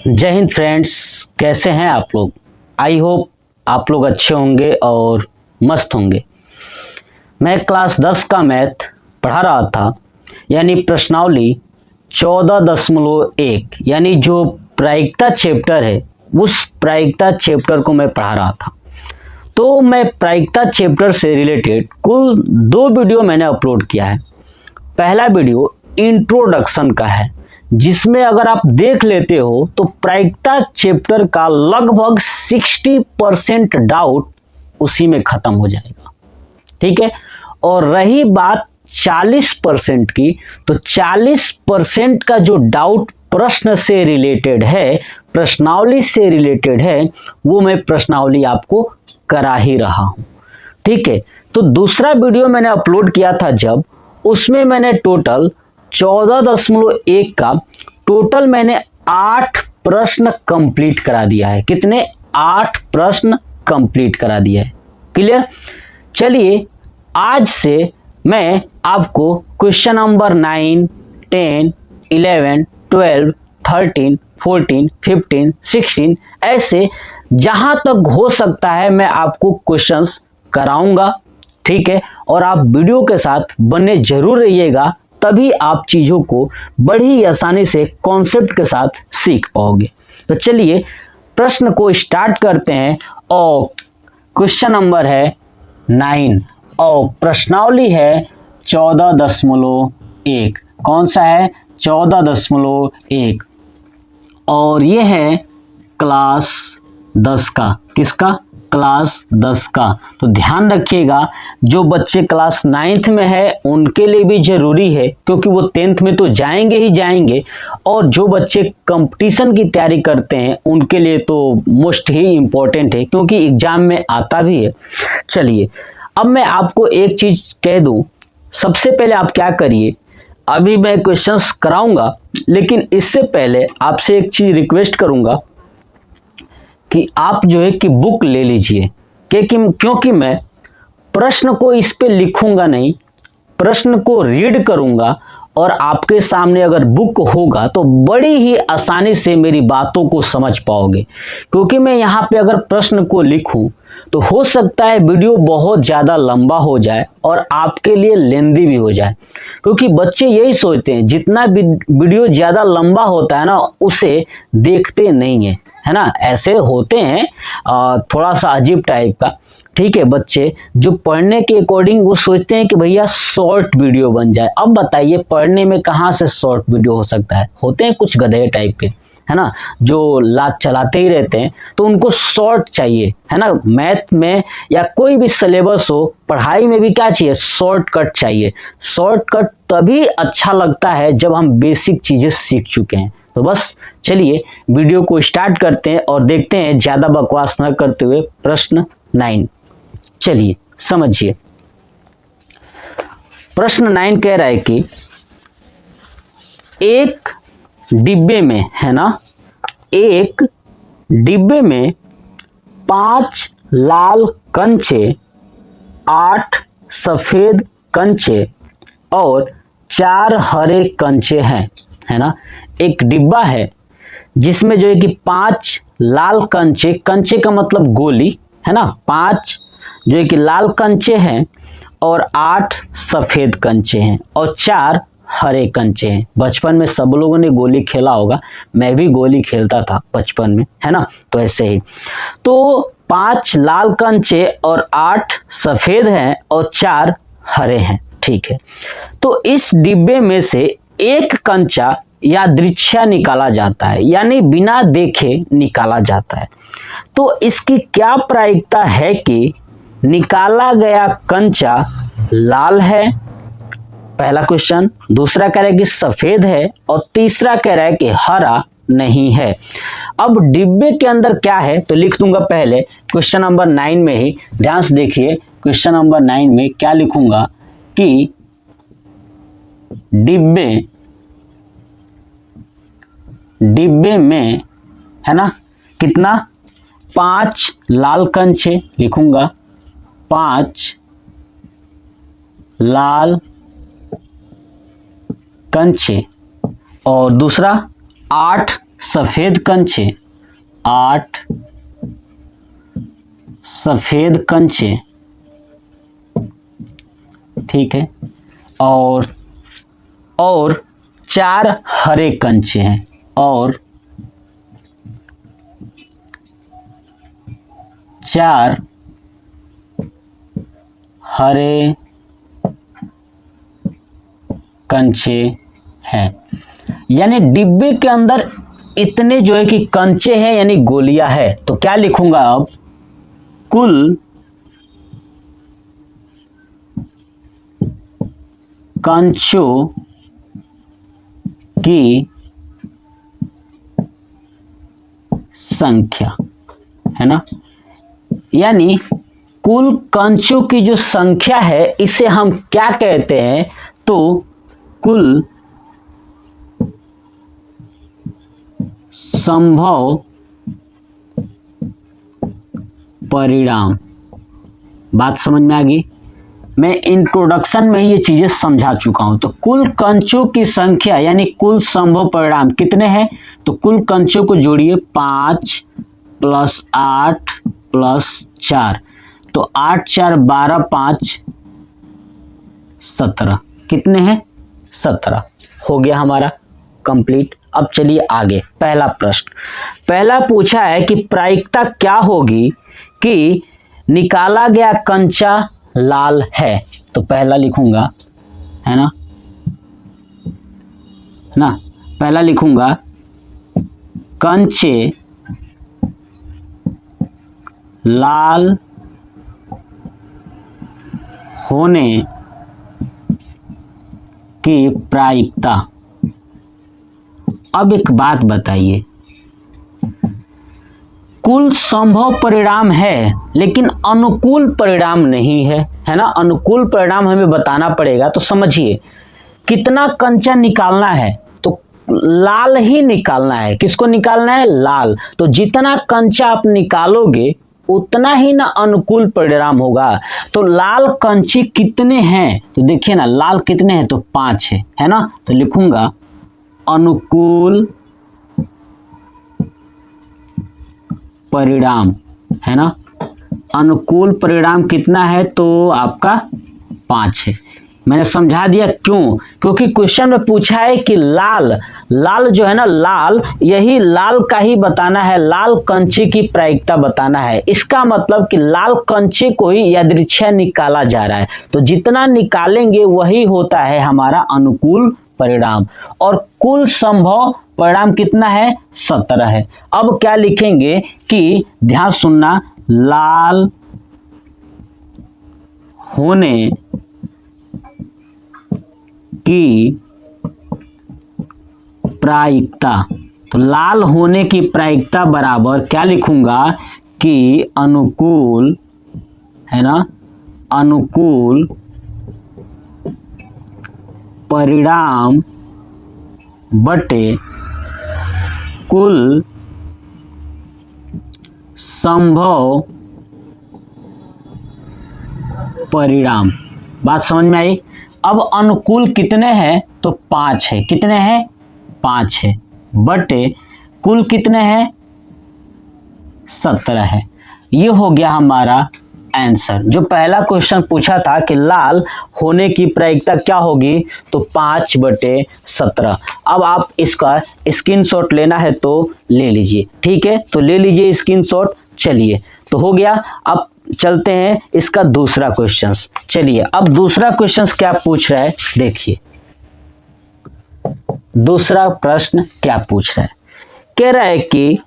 जय हिंद फ्रेंड्स, कैसे हैं आप लोग। आई होप आप लोग अच्छे होंगे और मस्त होंगे। मैं क्लास 10 का मैथ पढ़ा रहा था, यानी प्रश्नावली 14.1 यानी जो प्रायिकता चैप्टर है, उस प्रायिकता चैप्टर को मैं पढ़ा रहा था। तो मैं प्रायिकता चैप्टर से रिलेटेड कुल 2 वीडियो मैंने अपलोड किया है। पहला वीडियो इंट्रोडक्शन का है, जिसमें अगर आप देख लेते हो तो प्रायिकता चैप्टर का लगभग 60% डाउट उसी में खत्म हो जाएगा। ठीक है, और रही बात 40% की, तो 40% का जो डाउट प्रश्न से रिलेटेड है, प्रश्नावली से रिलेटेड है, वो मैं प्रश्नावली आपको करा ही रहा हूं। ठीक है, तो दूसरा वीडियो मैंने अपलोड किया था जब, उसमें मैंने टोटल 14.1 का टोटल मैंने 8 प्रश्न कंप्लीट करा दिया है। कितने? 8 प्रश्न कंप्लीट करा दिया है। क्लियर? चलिए, आज से मैं आपको क्वेश्चन नंबर 9, 10, 11, 12, 13, 14, 15, 16 ऐसे जहां तक हो सकता है मैं आपको क्वेश्चंस कराऊंगा। ठीक है, और आप वीडियो के साथ बने जरूर रहिएगा, तभी आप चीज़ों को बड़ी आसानी से कॉन्सेप्ट के साथ सीख पाओगे। तो चलिए प्रश्न को स्टार्ट करते हैं। और क्वेश्चन नंबर है 9 और प्रश्नावली है 14.1। कौन सा है? 14.1। और ये है क्लास 10 का। किसका? क्लास 10 का। तो ध्यान रखिएगा, जो बच्चे क्लास 9th में है उनके लिए भी जरूरी है, क्योंकि वो 10th में तो जाएंगे ही जाएंगे, और जो बच्चे कंपटीशन की तैयारी करते हैं उनके लिए तो मोस्ट ही इम्पोर्टेंट है, क्योंकि एग्जाम में आता भी है। चलिए, अब मैं आपको एक चीज कह दूं। सबसे पहले आप क्या करिए, अभी मैं क्वेश्चंस कराऊंगा, लेकिन इससे पहले आपसे एक चीज रिक्वेस्ट करूंगा कि आप जो है कि बुक ले लीजिए, क्योंकि मैं प्रश्न को इस पे लिखूंगा नहीं, प्रश्न को रीड करूंगा, और आपके सामने अगर बुक होगा तो बड़ी ही आसानी से मेरी बातों को समझ पाओगे। क्योंकि मैं यहाँ पे अगर प्रश्न को लिखूं तो हो सकता है वीडियो बहुत ज़्यादा लंबा हो जाए और आपके लिए लेंदी भी हो जाए, क्योंकि बच्चे यही सोचते हैं जितना वीडियो ज़्यादा लंबा होता है ना, उसे देखते नहीं है, है ना। ऐसे होते हैं थोड़ा सा अजीब टाइप का। ठीक है, बच्चे जो पढ़ने के अकॉर्डिंग वो सोचते हैं कि भैया शॉर्ट वीडियो बन जाए। अब बताइए, पढ़ने में कहाँ से शॉर्ट वीडियो हो सकता है? होते हैं कुछ गधे टाइप के, है ना, जो लात चलाते ही रहते हैं, तो उनको शॉर्ट चाहिए, है ना। मैथ में या कोई भी सिलेबस हो, पढ़ाई में भी क्या चाहिए? शॉर्टकट चाहिए। शॉर्टकट तभी अच्छा लगता है जब हम बेसिक चीज़ें सीख चुके हैं। तो बस चलिए वीडियो को स्टार्ट करते हैं और देखते हैं, ज़्यादा बकवास न करते हुए प्रश्न 9। चलिए समझिए, प्रश्न 9 कह रहा है कि एक डिब्बे में, है ना, एक डिब्बे में 5 लाल कंचे, 8 सफेद कंचे और 4 हरे कंचे हैं, है ना। एक डिब्बा है जिसमें जो है कि 5 लाल कंचे, कंचे का मतलब गोली, है ना, 5 जो है कि लाल कंचे हैं और 8 सफेद कंचे हैं और 4 हरे कंचे हैं। बचपन में सब लोगों ने गोली खेला होगा, मैं भी गोली खेलता था बचपन में, है ना। तो ऐसे ही, तो 5 लाल कंचे और 8 सफेद हैं और 4 हरे हैं। ठीक है, तो इस डिब्बे में से एक कंचा यादृच्छा निकाला जाता है, यानी बिना देखे निकाला जाता है। तो इसकी क्या प्रायिकता है कि निकाला गया कंचा लाल है? पहला क्वेश्चन। दूसरा कह रहा है कि सफेद है, और तीसरा कह रहा है कि हरा नहीं है। अब डिब्बे के अंदर क्या है तो लिख दूंगा पहले क्वेश्चन नंबर 9 में ही। ध्यान से देखिए, क्वेश्चन नंबर 9 में क्या लिखूंगा कि डिब्बे में, है ना, कितना? 5 लाल कंचे लिखूंगा, 5 लाल कंचे, और दूसरा 8 सफेद कंचे, 8 सफेद कंचे, ठीक है, और 4 हरे कंचे हैं, और 4 हरे कंचे हैं। यानी डिब्बे के अंदर इतने जो है कि कंचे हैं यानी गोलियां है। तो क्या लिखूंगा अब, कुल कंचों की संख्या, है ना, यानी कुल कंचों की जो संख्या है इसे हम क्या कहते हैं, तो कुल संभव परिणाम। बात समझ में आ गई? मैं इंट्रोडक्शन में ही ये चीजें समझा चुका हूं। तो कुल कंचों की संख्या यानी कुल संभव परिणाम कितने हैं, तो कुल कंचों को जोड़िए, 5 + 8 + 4, तो 8 × 4 = 12, 5 = 17, कितने हैं, 17। हो गया हमारा कंप्लीट। अब चलिए आगे, पहला प्रश्न। पहला पूछा है कि प्रायिकता क्या होगी कि निकाला गया कंचा लाल है। तो पहला लिखूंगा, है ना, पहला लिखूंगा कंचे लाल होने की प्रायिकता। अब एक बात बताइए, कुल संभव परिणाम है लेकिन अनुकूल परिणाम नहीं है, है ना। अनुकूल परिणाम हमें बताना पड़ेगा। तो समझिए कितना कंचा निकालना है, तो लाल ही निकालना है। किसको निकालना है, लाल। तो जितना कंचा आप निकालोगे उतना ही ना अनुकूल परिणाम होगा। तो लाल कंचे कितने हैं, तो देखिए ना, लाल कितने हैं, तो 5 है ना। तो लिखूंगा अनुकूल परिणाम, है ना। अनुकूल परिणाम कितना है, तो आपका 5 है। मैंने समझा दिया क्यों, क्योंकि क्वेश्चन में पूछा है कि लाल जो है ना, लाल, यही लाल का ही बताना है, लाल कंचे की प्रायिकता बताना है। इसका मतलब कि लाल कंचे को ही यादृच्छिक निकाला जा रहा है। तो जितना निकालेंगे वही होता है हमारा अनुकूल परिणाम। और कुल संभव परिणाम कितना है, 17 है। अब क्या लिखेंगे कि ध्यान सुनना, लाल होने की प्रायिकता। तो लाल होने की प्रायिकता बराबर क्या लिखूंगा कि अनुकूल, है ना, अनुकूल परिणाम बटे कुल संभव परिणाम। बात समझ में आई? अब अनुकूल कितने हैं, तो 5 है। कितने हैं, 5 है, बटे कुल कितने हैं, 17 है। ये हो गया हमारा आंसर। जो पहला क्वेश्चन पूछा था कि लाल होने की प्रायिकता क्या होगी, तो 5/17। अब आप इसका स्क्रीनशॉट लेना है तो ले लीजिए, ठीक है। तो ले लीजिए स्क्रीनशॉट। चलिए, तो हो गया। अब चलते हैं इसका दूसरा क्वेश्चन। चलिए, अब दूसरा क्वेश्चन क्या पूछ रहा है, देखिए दूसरा प्रश्न क्या पूछ रहा है। कह रहा है कि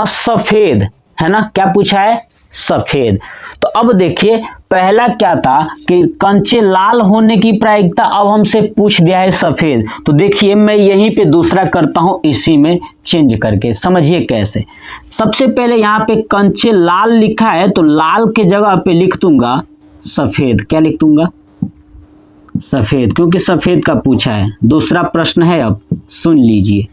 सफेद, है ना, क्या पूछा है, सफेद। तो अब देखिए पहला क्या था कि कंचे लाल होने की प्रायिकता, अब हमसे पूछ दिया है सफेद। तो देखिए मैं यहीं पे दूसरा करता हूं, इसी में चेंज करके। समझिए कैसे। सबसे पहले यहाँ पे कंचे लाल लिखा है, तो लाल के जगह पे लिख दूंगा सफेद। क्या लिख दूंगा, सफेद, क्योंकि सफेद का पूछा है। दूसरा प्रश्न है, अब सुन लीजिए।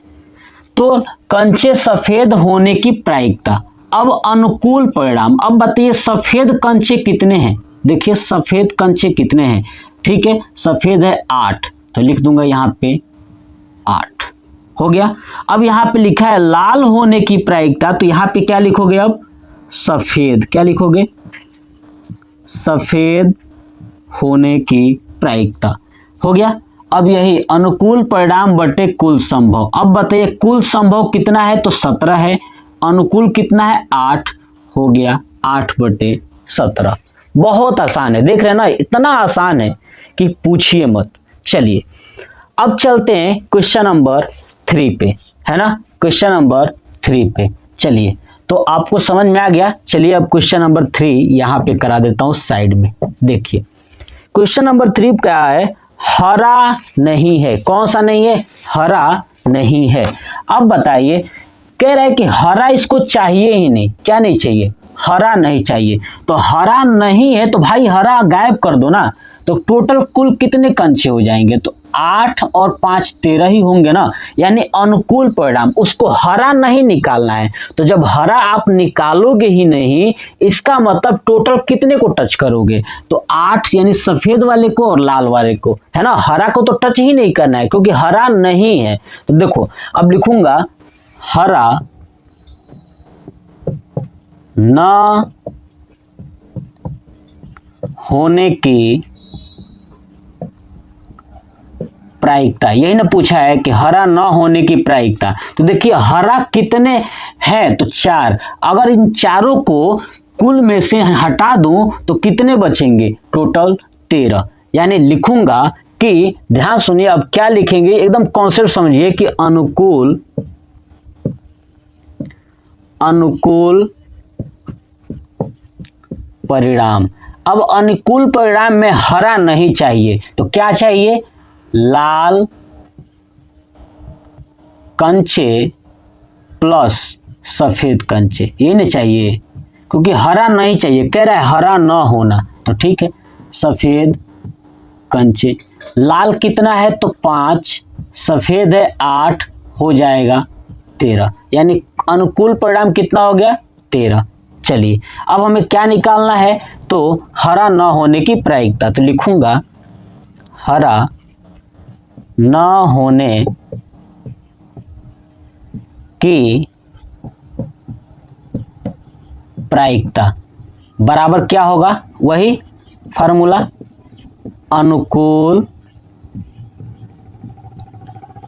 तो कंचे सफेद होने की प्रायिकता, अब अनुकूल परिणाम। अब बताइए सफेद कंचे कितने हैं, देखिए सफेद कंचे कितने हैं, ठीक है। सफेद है 8, तो लिख दूंगा यहाँ पे 8। हो गया। अब यहाँ पे लिखा है लाल होने की प्रायिकता, तो यहाँ पे क्या लिखोगे अब? सफेद। क्या लिखोगे? सफेद होने की प्रायिकता। हो गया। अब यही अनुकूल परिणाम बटे कुल संभव। अब बताइए कुल संभव कितना है? तो 17 है। अनुकूल कितना है? 8। हो गया 8/17। बहुत आसान है, देख रहे हैं ना, इतना आसान है कि पूछिए मत। चलिए अब चलते हैं क्वेश्चन नंबर 3 पे, है ना। क्वेश्चन नंबर 3 पे चलिए, तो आपको समझ में आ गया। चलिए अब क्वेश्चन नंबर 3 यहाँ पे करा देता हूँ साइड में। देखिए क्वेश्चन नंबर 3 क्या है? हरा नहीं है। कौन सा नहीं है? हरा नहीं है। अब बताइए, कह रहा है कि हरा इसको चाहिए ही नहीं। क्या नहीं चाहिए? हरा नहीं चाहिए। तो हरा नहीं है तो भाई हरा गायब कर दो ना। तो टोटल कुल कितने कंचे हो जाएंगे? तो 8 और 5 13 ही होंगे ना, यानी अनुकूल परिणाम। उसको हरा नहीं निकालना है। तो जब हरा आप निकालोगे ही नहीं, इसका मतलब टोटल कितने को टच करोगे? तो 8 यानी सफेद वाले को और लाल वाले को, है ना। हरा को तो टच ही नहीं करना है क्योंकि हरा नहीं है। तो देखो अब लिखूंगा हरा न होने की प्रायिकता, यही ना पूछा है कि हरा न होने की प्रायिकता। तो देखिए हरा कितने हैं? तो 4। अगर इन चारों को कुल में से हटा दूं तो कितने बचेंगे? टोटल 13। यानी लिखूंगा कि, ध्यान सुनिए अब क्या लिखेंगे, एकदम कॉन्सेप्ट समझिए कि अनुकूल परिणाम। अब अनुकूल परिणाम में हरा नहीं चाहिए तो क्या चाहिए? लाल कंचे प्लस सफेद कंचे, ये नहीं चाहिए क्योंकि हरा नहीं चाहिए। कह रहा है हरा न होना, तो ठीक है सफेद कंचे। लाल कितना है? तो 5, सफेद है 8, हो जाएगा 13। यानी अनुकूल परिणाम कितना हो गया? 13। चलिए अब हमें क्या निकालना है? तो हरा न होने की प्रायिकता। तो लिखूंगा हरा न होने की प्रायिकता बराबर क्या होगा? वही फार्मूला, अनुकूल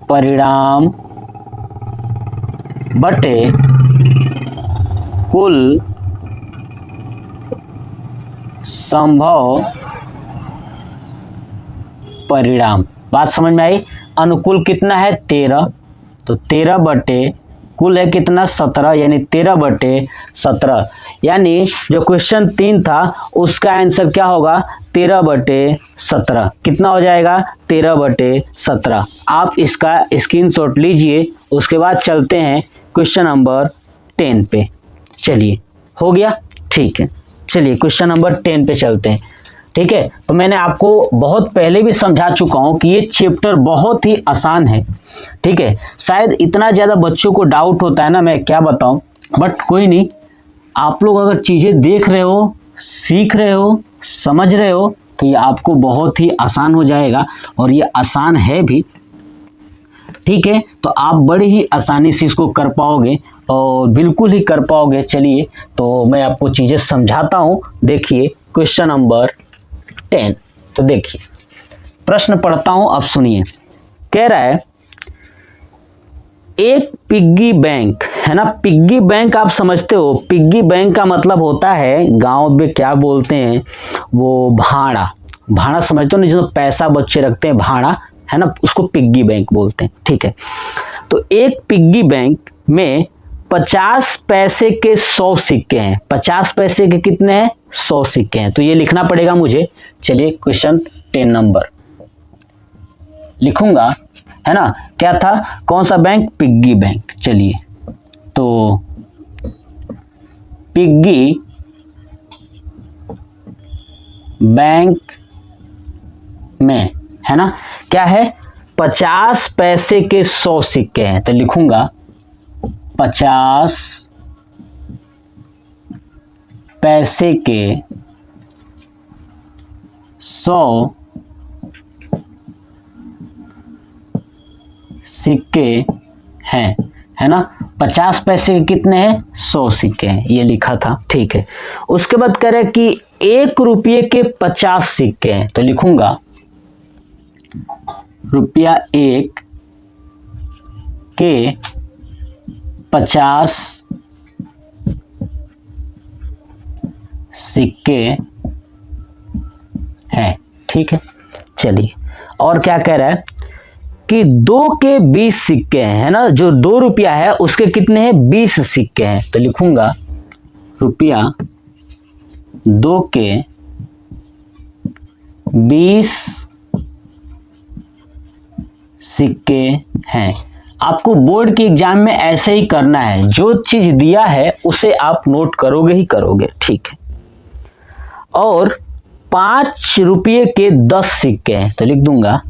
परिणाम बटे कुल संभव परिणाम। बात समझ में आई? अनुकूल कितना है? 13। तो 13 बटे कुल है कितना? 17, यानी 13/17। यानी जो क्वेश्चन 3 था उसका आंसर क्या होगा? 13/17। कितना हो जाएगा? 13/17। आप इसका स्क्रीनशॉट लीजिए। उसके बाद चलते हैं क्वेश्चन नंबर 10 पे। चलिए हो गया, ठीक है। चलिए क्वेश्चन नंबर 10 पे चलते हैं। ठीक है, तो मैंने आपको बहुत पहले भी समझा चुका हूं कि ये चैप्टर बहुत ही आसान है। ठीक है, शायद इतना ज़्यादा बच्चों को डाउट होता है ना, मैं क्या बताऊं, बट कोई नहीं। आप लोग अगर चीज़ें देख रहे हो, सीख रहे हो, समझ रहे हो तो ये आपको बहुत ही आसान हो जाएगा, और ये आसान है भी। ठीक है, तो आप बड़ी ही आसानी से इसको कर पाओगे और बिल्कुल ही कर पाओगे। चलिए तो मैं आपको चीज़ें समझाता हूँ। देखिए क्वेश्चन नंबर 10। तो देखिए प्रश्न पढ़ता हूँ, अब सुनिए। कह रहा है एक पिग्गी बैंक, है ना। पिग्गी बैंक आप समझते हो, पिग्गी बैंक का मतलब होता है, गांव में क्या बोलते हैं वो, भाड़ा। भाड़ा समझते हो ना, जिसमें पैसा बच्चे रखते हैं, भाड़ा, है ना, उसको पिग्गी बैंक बोलते हैं। ठीक है, तो एक पिग्गी बैंक में 50 पैसे के 100 सिक्के हैं। 50 पैसे के कितने हैं? 100 सिक्के हैं। तो ये लिखना पड़ेगा मुझे। चलिए क्वेश्चन 10 नंबर लिखूंगा, है ना। क्या था? कौन सा बैंक? Piggy bank. चलिए तो पिग्गी बैंक में, है ना, क्या है? 50 पैसे के 100 सिक्के हैं। तो लिखूंगा 50 पैसे के 100 सिक्के है ना। 50 पैसे के कितने हैं, 100 सिक्के हैं, ये लिखा था, ठीक है। उसके बाद कह रहे कि 1 रुपये के 50 सिक्के हैं, तो लिखूंगा रुपया 1 के 50 सिक्के हैं, ठीक है। चलिए, और क्या कह रहा है कि 2 के 20 सिक्के हैं, है ना। जो 2 रुपया है उसके कितने हैं, 20 सिक्के हैं, तो लिखूंगा रुपया 2 के 20 सिक्के हैं। आपको बोर्ड के एग्जाम में ऐसे ही करना है, जो चीज दिया है उसे आप नोट करोगे ही करोगे, ठीक है। और 5 रुपये के 10 सिक्के हैं, तो लिख दूंगा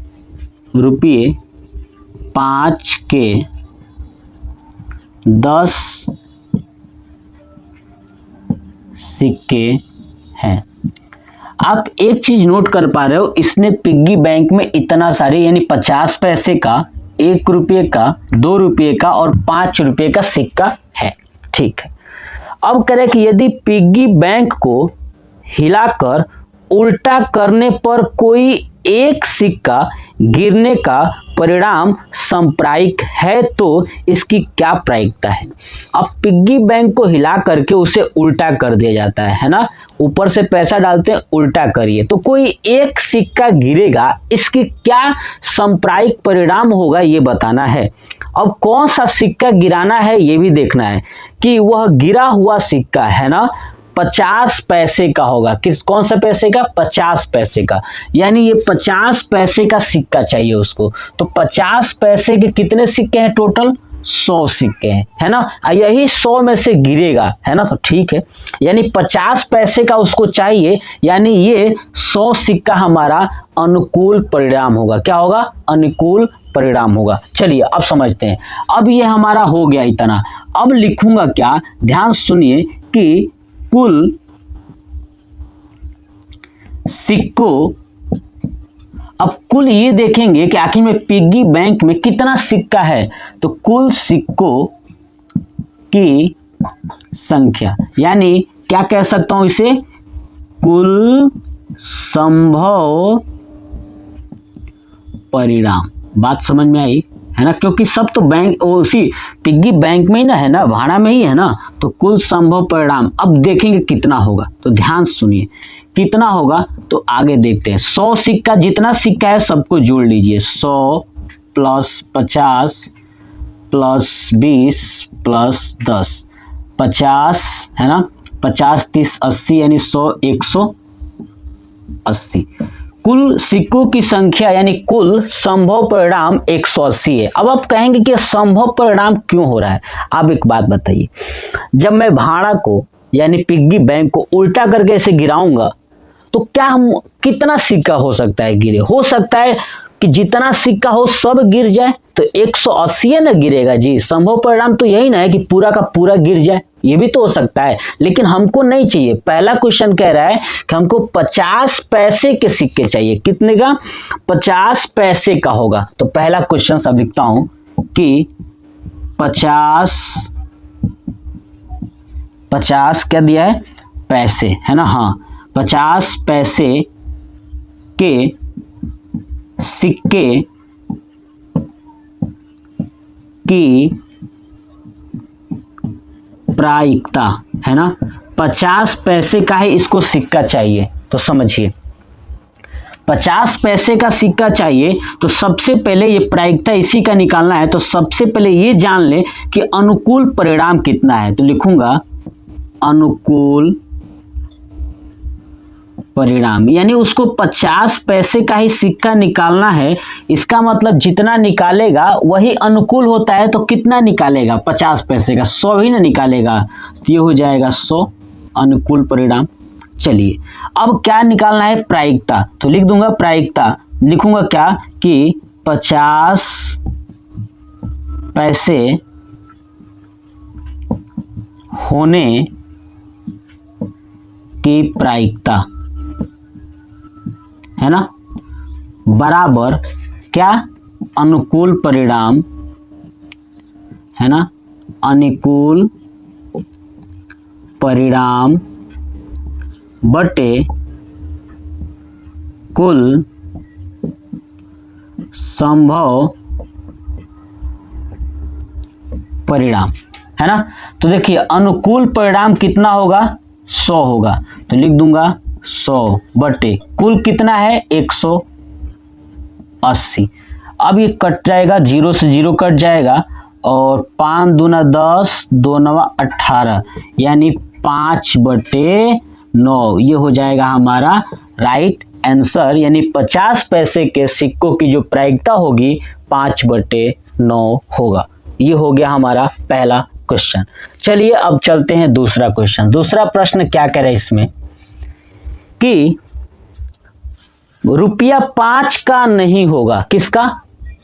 रुपये 5 के 10 सिक्के हैं। आप एक चीज नोट कर पा रहे हो, इसने पिग्गी बैंक में इतना सारे यानी 50 पैसे का, 1 रुपये का, 2 रुपये का और 5 रुपये का सिक्का है, ठीक है। अब करें कि यदि पिग्गी बैंक को हिलाकर उल्टा करने पर कोई एक सिक्का गिरने का परिणाम सांप्रायिक है तो इसकी क्या प्रायिकता है। अब पिग्गी बैंक को हिला करके उसे उल्टा कर दिया जाता है ना, ऊपर से पैसा डालते हैं, उल्टा करिए, तो कोई एक सिक्का गिरेगा, इसकी क्या सांप्रायिक परिणाम होगा ये बताना है। अब कौन सा सिक्का गिराना है ये भी देखना है कि वह गिरा हुआ सिक्का है ना 50 पैसे का होगा। कौन सा पैसे का, 50 पैसे का, यानी ये 50 पैसे का सिक्का चाहिए उसको। तो 50 पैसे के कितने सिक्के हैं, टोटल 100 सिक्के हैं, है ना। यही 100 में से गिरेगा, है ना, तो ठीक है। यानी 50 पैसे का उसको चाहिए, यानी ये 100 सिक्का हमारा अनुकूल परिणाम होगा। क्या होगा, अनुकूल परिणाम होगा। चलिए अब समझते हैं। अब ये हमारा हो गया इतना। अब लिखूंगा क्या, ध्यान सुनिए कि कुल सिक्कों, अब कुल ये देखेंगे कि आखिर में पिग्गी बैंक में कितना सिक्का है, तो कुल सिक्कों की संख्या, यानी क्या कह सकता हूं इसे, कुल संभव परिणाम। बात समझ में आई, है ना, क्योंकि सब तो बैंक उसी पिग्गी बैंक में ही ना है ना, भाड़ा में ही है ना, तो कुल संभव परिणाम अब देखेंगे कितना होगा। तो ध्यान सुनिए कितना होगा, तो आगे देखते हैं। 100 सिक्का, जितना सिक्का है सबको जोड़ लीजिए, 100 प्लस 50 प्लस 20 प्लस 10, 50 है ना, 50 30 80 यानी 100 180। कुल सिक्कों की संख्या यानी कुल संभव परिणाम 180 है। अब आप कहेंगे कि संभव परिणाम क्यों हो रहा है। आप एक बात बताइए, जब मैं भाड़ा को यानी पिग्गी बैंक को उल्टा करके ऐसे गिराऊंगा तो क्या हम कितना सिक्का हो सकता है गिरे, हो सकता है कि जितना सिक्का हो सब गिर जाए, तो 180 ना गिरेगा जी। संभव परिणाम तो यही ना है कि पूरा का पूरा गिर जाए, ये भी तो हो सकता है, लेकिन हमको नहीं चाहिए। पहला क्वेश्चन कह रहा है कि हमको 50 पैसे के सिक्के चाहिए। कितने का, 50 पैसे का होगा। तो पहला क्वेश्चन सब लिखता हूं कि 50 क्या दिया है, पैसे, है ना, हाँ 50 पैसे के सिक्के की प्रायिकता, है ना, 50 पैसे का ही इसको सिक्का चाहिए। तो समझिए 50 पैसे का सिक्का चाहिए, तो सबसे पहले ये प्रायिकता इसी का निकालना है। तो सबसे पहले ये जान ले कि अनुकूल परिणाम कितना है। तो लिखूंगा अनुकूल परिणाम, यानी उसको 50 पैसे का ही सिक्का निकालना है। इसका मतलब जितना निकालेगा वही अनुकूल होता है। तो कितना निकालेगा, 50 पैसे का 100 ही ना निकालेगा, तो ये हो जाएगा 100 अनुकूल परिणाम। चलिए अब क्या निकालना है, प्रायिकता। तो लिख दूंगा प्रायिकता, लिखूंगा क्या कि 50 पैसे होने की प्रायिकता, है ना, बराबर क्या, अनुकूल परिणाम है ना, अनुकूल परिणाम बटे कुल संभव परिणाम, है ना। तो देखिए अनुकूल परिणाम कितना होगा, 100 होगा, तो लिख दूंगा 100 बटे कुल कितना है 180। अब ये कट जाएगा, 0 से 0 कट जाएगा और 5 दूना 10, 2 नवा 18, यानी 5/9 ये हो जाएगा हमारा राइट आंसर। यानी 50 पैसे के सिक्कों की जो प्रायिकता होगी 5/9 होगा। ये हो गया हमारा पहला क्वेश्चन। चलिए अब चलते हैं दूसरा क्वेश्चन। दूसरा प्रश्न क्या कह रहा है इसमें कि रुपया 5 का नहीं होगा, किसका,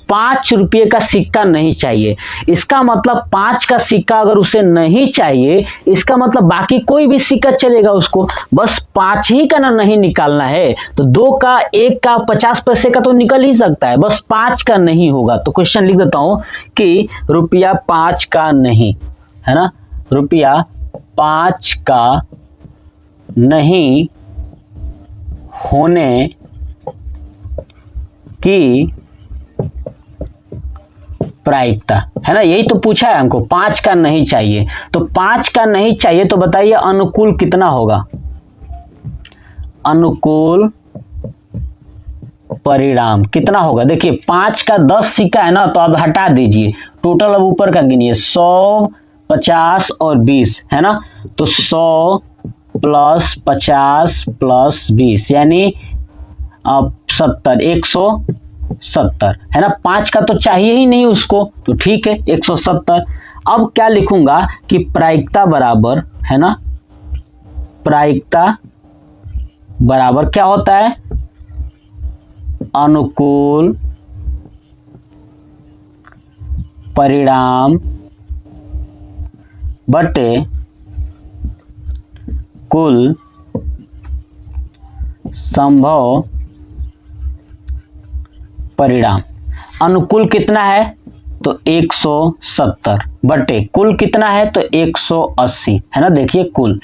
5 रुपये का सिक्का नहीं चाहिए। इसका मतलब 5 का सिक्का अगर उसे नहीं चाहिए, इसका मतलब बाकी कोई भी सिक्का चलेगा उसको, बस 5 ही का ना नहीं निकालना है। तो 2 का, 1 का, 50 पैसे का तो निकल ही सकता है, बस 5 का नहीं होगा। तो क्वेश्चन लिख देता हूं कि रुपया 5 का नहीं, है ना, रुपया 5 का नहीं होने की प्रायिकता, है ना, यही तो पूछा है हमको, 5 का नहीं चाहिए। तो 5 का नहीं चाहिए तो बताइए अनुकूल कितना होगा, अनुकूल परिणाम कितना होगा। देखिए 5 का 10 सिक्का है ना, तो अब हटा दीजिए, टोटल अब ऊपर का गिनिए, 100, 50 और 20, है ना। तो 100 प्लस 50 प्लस 20 यानी 70, 170, है ना। 5 का तो चाहिए ही नहीं उसको, तो ठीक है 170। अब क्या लिखूंगा कि प्रायिकता बराबर, है ना, प्रायिकता बराबर क्या होता है, अनुकूल परिणाम बटे कुल संभव परिणाम। अनुकूल कितना है तो 170 बटे कुल कितना है तो 180, है ना। देखिए कुल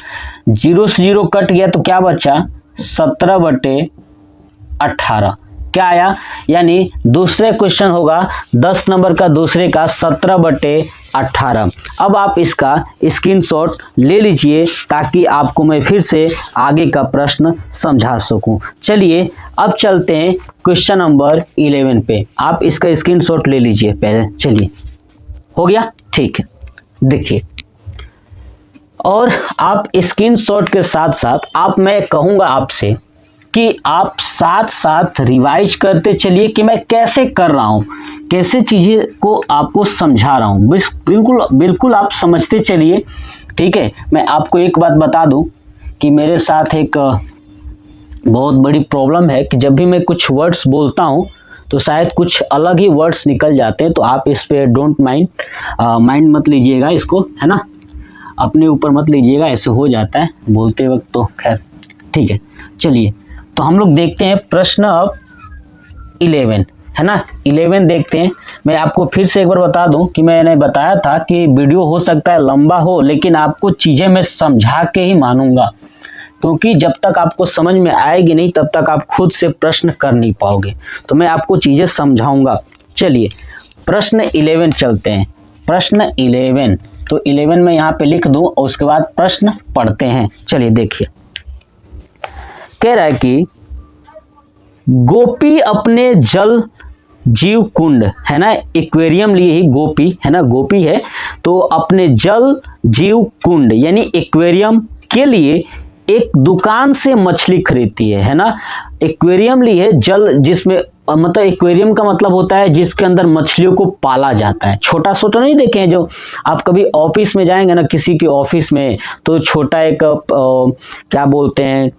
0 से 0 कट गया तो क्या बचा 17/18, क्या आया, यानी दूसरे क्वेश्चन होगा 10 नंबर का, दूसरे का 17/18। अब आप इसका स्क्रीनशॉट ले लीजिए ताकि आपको मैं फिर से आगे का प्रश्न समझा सकूं। चलिए अब चलते हैं क्वेश्चन नंबर 11 पे, आप इसका स्क्रीनशॉट ले लीजिए पहले। चलिए हो गया, ठीक है। देखिए और आप स्क्रीनशॉट के साथ साथ आप, मैं कहूँगा आपसे कि आप साथ साथ रिवाइज करते चलिए कि मैं कैसे कर रहा हूँ, कैसे चीज़ें को आपको समझा रहा हूँ। बिल्कुल बिल्कुल आप समझते चलिए, ठीक है। मैं आपको एक बात बता दूँ कि मेरे साथ एक बहुत बड़ी प्रॉब्लम है कि जब भी मैं कुछ वर्ड्स बोलता हूँ तो शायद कुछ अलग ही वर्ड्स निकल जाते हैं, तो आप इस पे डोंट माइंड मत लीजिएगा इसको, है ना, अपने ऊपर मत लीजिएगा, ऐसे हो जाता है बोलते वक्त, तो खैर ठीक है। चलिए तो हम लोग देखते हैं प्रश्न अब 11, है ना, 11 देखते हैं। मैं आपको फिर से एक बार बता दूं कि मैंने बताया था कि वीडियो हो सकता है लंबा हो, लेकिन आपको चीज़ें मैं समझा के ही मानूंगा, क्योंकि जब तक आपको समझ में आएगी नहीं तब तक आप खुद से प्रश्न कर नहीं पाओगे। तो मैं आपको चीज़ें समझाऊंगा। चलिए प्रश्न 11 चलते हैं। प्रश्न 11, तो 11 में यहाँ पे लिख दूं और उसके बाद प्रश्न पढ़ते हैं। चलिए देखिए, कह रहा है कि गोपी अपने जल जीव कुंड, है ना, एक्वेरियम लिए ही गोपी, है ना, गोपी है, तो अपने जल जीव कुंड यानी एक्वेरियम के लिए एक दुकान से मछली खरीदती है ना। एक्वेरियम ली है जल, जिसमें मतलब एक्वेरियम का मतलब होता है जिसके अंदर मछलियों को पाला जाता है। छोटा छोटा नहीं देखे हैं, जो आप कभी ऑफिस में जाएंगे ना, किसी के ऑफिस में, तो छोटा एक क्या बोलते हैं,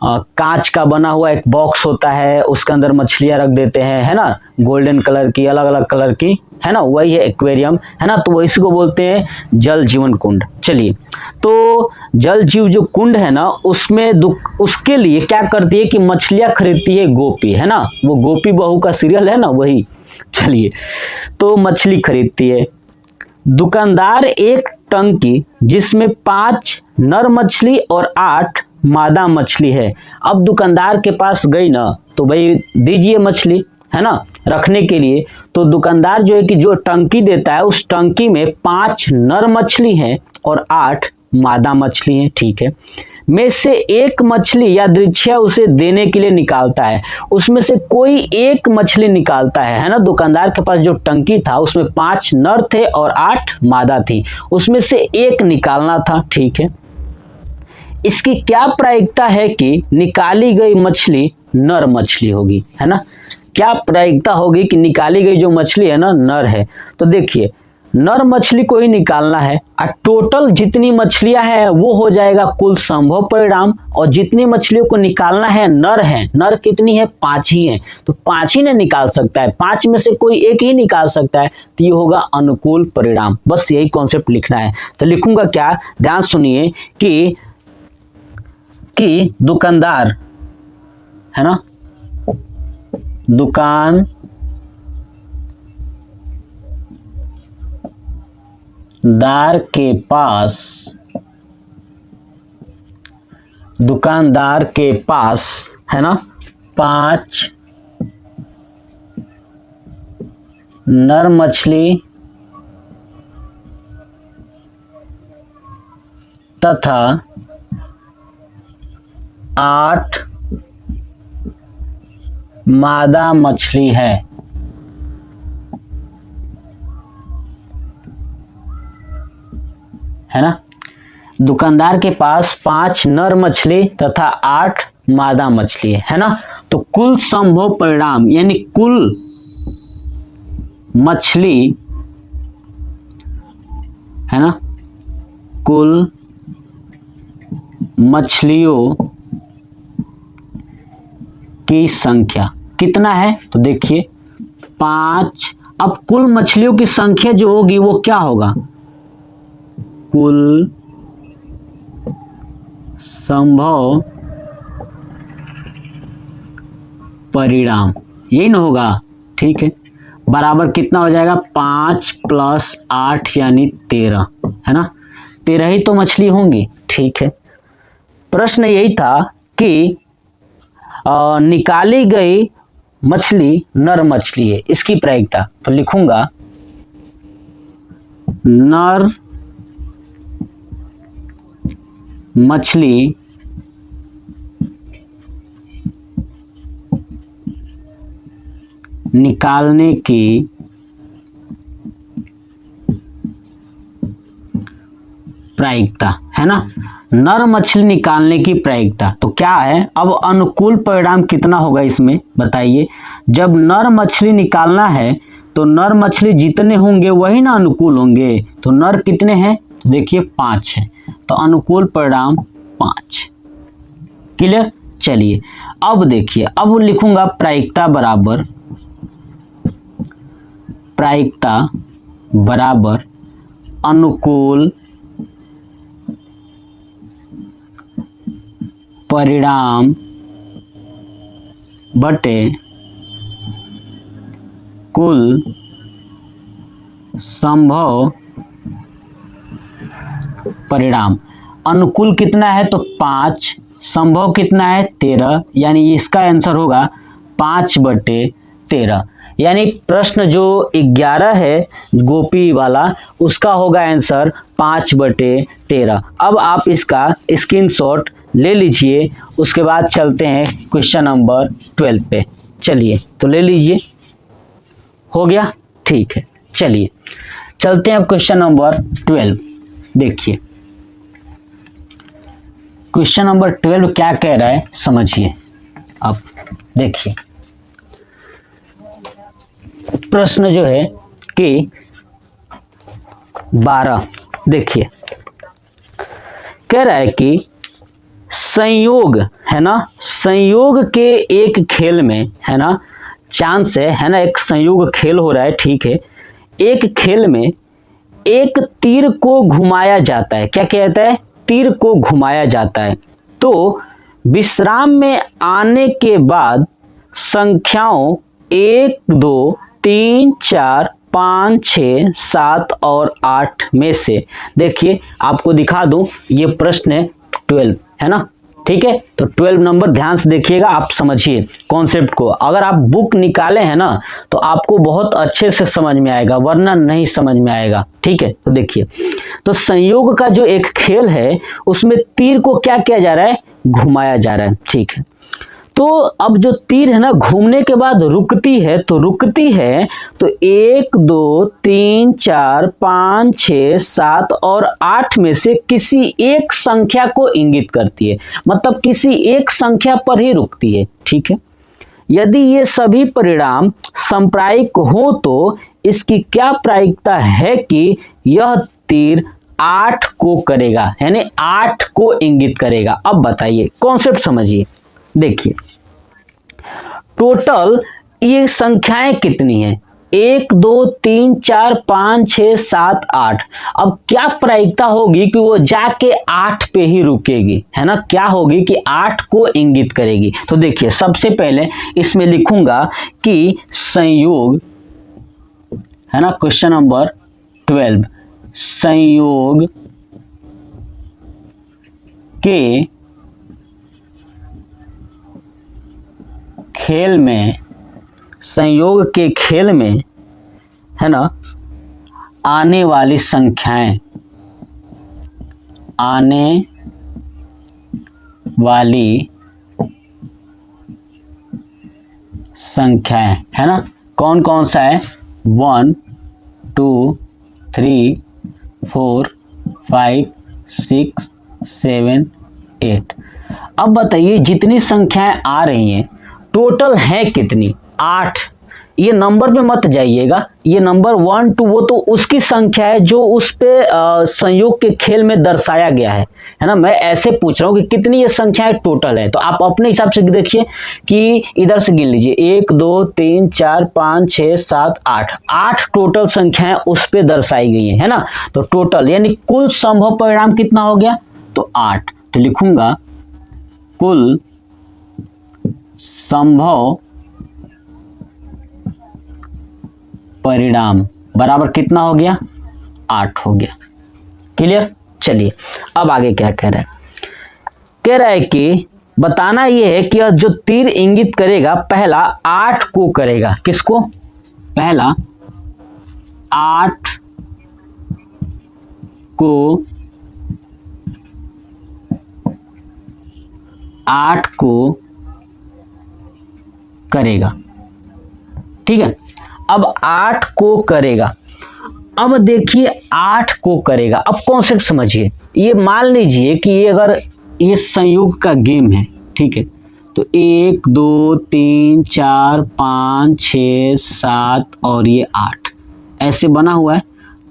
कांच का बना हुआ एक बॉक्स होता है, उसके अंदर मछलियां रख देते हैं, है ना, गोल्डन कलर की, अलग अलग कलर की, है ना, वही है एक्वेरियम, है ना। तो इसी को बोलते हैं जल जीवन कुंड। चलिए तो जल जीव जो कुंड है ना, उसमें उसके लिए क्या करती है कि मछलियां खरीदती है गोपी, है ना, वो गोपी बहू का सीरियल है ना, वही। चलिए तो मछली खरीदती है, दुकानदार एक टंकी जिसमें 5 नर मछली और 8 मादा मछली है। अब दुकानदार के पास गई ना, तो भाई दीजिए मछली, है ना, रखने के लिए। तो दुकानदार जो है कि जो टंकी देता है उस टंकी में 5 नर मछली हैं और 8 मादा मछली हैं, ठीक है। में से एक मछली या दृश्य उसे देने के लिए निकालता है, उसमें से कोई एक मछली निकालता है ना। दुकानदार के पास जो टंकी था उसमें 5 नर थे और 8 मादा थी, उसमें से एक निकालना था, ठीक है। इसकी क्या प्रायिकता है कि निकाली गई मछली नर मछली होगी, है ना। क्या प्रायिकता होगी कि निकाली गई जो मछली है ना नर है। तो देखिए नर मछली को ही निकालना है और टोटल जितनी मछलियां हैं वो हो जाएगा कुल संभव परिणाम, और जितनी मछलियों को निकालना है नर कितनी है, 5 ही है, तो 5 ही ने निकाल सकता है, 5 में से कोई एक ही निकाल सकता है, तो ये होगा अनुकूल परिणाम। बस यही कॉन्सेप्ट लिखना है। तो लिखूंगा क्या, ध्यान सुनिए कि दुकानदार, है ना, दुकानदार के पास है ना 5 नर मछली तथा 8 मादा मछली है, ना। दुकानदार के पास 5 नर मछली तथा 8 मादा मछली है ना। तो कुल संभव परिणाम यानी कुल मछली, है ना, कुल मछलियों की संख्या कितना है, तो देखिए 5। अब कुल मछलियों की संख्या जो होगी वो क्या होगा, कुल संभव परिणाम, यही ना होगा, ठीक है। बराबर कितना हो जाएगा, 5 + 8 यानी 13, है ना। 13 ही तो मछली होंगी, ठीक है। प्रश्न यही था कि निकाली गई मछली नर मछली है, इसकी प्रायिकता। तो लिखूंगा नर मछली निकालने की प्रायिकता, है ना, नर मछली निकालने की प्रायिकता। तो क्या है, अब अनुकूल परिणाम कितना होगा इसमें बताइए। जब नर मछली निकालना है तो नर मछली जितने होंगे वही ना अनुकूल होंगे। तो नर कितने हैं, तो देखिए 5 है, तो अनुकूल परिणाम 5। क्लियर। चलिए अब देखिए, अब लिखूंगा प्रायिकता बराबर अनुकूल परिणाम बटे कुल संभव परिणाम। अनुकूल कितना है, तो 5, संभव कितना है 13, यानी इसका आंसर होगा 5/13। यानी प्रश्न जो 11 है गोपी वाला, उसका होगा आंसर 5/13। अब आप इसका स्क्रीनशॉट ले लीजिए, उसके बाद चलते हैं क्वेश्चन नंबर 12 पे। चलिए तो ले लीजिए, हो गया, ठीक है। चलिए चलते हैं अब क्वेश्चन नंबर 12। देखिए क्वेश्चन नंबर 12 क्या कह रहा है समझिए। अब देखिए प्रश्न जो है कि 12, देखिए कह रहा है कि संयोग, है ना, संयोग के एक खेल में, है ना, चांस है ना, एक संयोग खेल हो रहा है, ठीक है। एक खेल में एक तीर को घुमाया जाता है, क्या कहता है, तीर को घुमाया जाता है। तो विश्राम में आने के बाद संख्याओं 1 2 3 4 5, 6, 7 और 8 में से, देखिए आपको दिखा दूं, ये प्रश्न है 12 है ना, ठीक है। तो 12 नंबर ध्यान से देखिएगा, आप समझिए कॉन्सेप्ट को। अगर आप बुक निकाले हैं ना तो आपको बहुत अच्छे से समझ में आएगा, वरना नहीं समझ में आएगा, ठीक है। तो देखिए, तो संयोग का जो एक खेल है उसमें तीर को क्या किया जा रहा है, घुमाया जा रहा है, ठीक है। तो अब जो तीर है ना घूमने के बाद रुकती है, तो 1, 2, 3, 4, 5, 6, 7 और 8 में से किसी एक संख्या को इंगित करती है, मतलब किसी एक संख्या पर ही रुकती है, ठीक है। यदि ये सभी परिणाम सांप्रायिक हो तो इसकी क्या प्रायिकता है कि यह तीर 8 को करेगा, यानी 8 को इंगित करेगा। अब बताइए, कॉन्सेप्ट समझिए। देखिए, टोटल ये संख्याएं कितनी हैं, 1, 2, 3, 4, 5, 6, 7, 8। अब क्या प्रायिकता होगी कि वो जाके 8 पे ही रुकेगी, है ना, क्या होगी कि 8 को इंगित करेगी। तो देखिए, सबसे पहले इसमें लिखूंगा कि संयोग, है ना, क्वेश्चन नंबर 12, संयोग के खेल में, संयोग के खेल में, है ना, आने वाली संख्याएं, आने वाली संख्याएं, है ना, कौन कौन सा है, 1, 2, 3, 4, 5, 6, 7, 8। अब बताइए, जितनी संख्याएं आ रही हैं टोटल है कितनी, 8। ये नंबर पे मत जाइएगा, ये नंबर 1, 2 वो तो उसकी संख्या है जो उस पे संयोग के खेल में दर्शाया गया है ना। मैं ऐसे पूछ रहा हूँ कि कितनी ये संख्याएं टोटल है, तो आप अपने हिसाब से देखिए कि इधर से गिन लीजिए, 1, 2, 3, 4, 5, 6, 7, 8, 8 टोटल संख्याएं उस पे दर्शाई गई है ना। तो टोटल यानी कुल संभव परिणाम कितना हो गया, तो 8। तो लिखूंगा कुल संभव परिणाम बराबर कितना हो गया, 8 हो गया। क्लियर। चलिए अब आगे क्या कह रहा है, कह रहा है कि बताना यह है कि जो तीर इंगित करेगा पहला 8 को करेगा, किसको, पहला 8 को करेगा, ठीक है। अब 8 को करेगा, अब देखिए 8 को करेगा। अब कॉन्सेप्ट समझिए, ये मान लीजिए कि ये अगर ये संयोग का गेम है, ठीक है, तो 1, 2, 3, 4, 5, 6, 7 और ये 8 ऐसे बना हुआ है,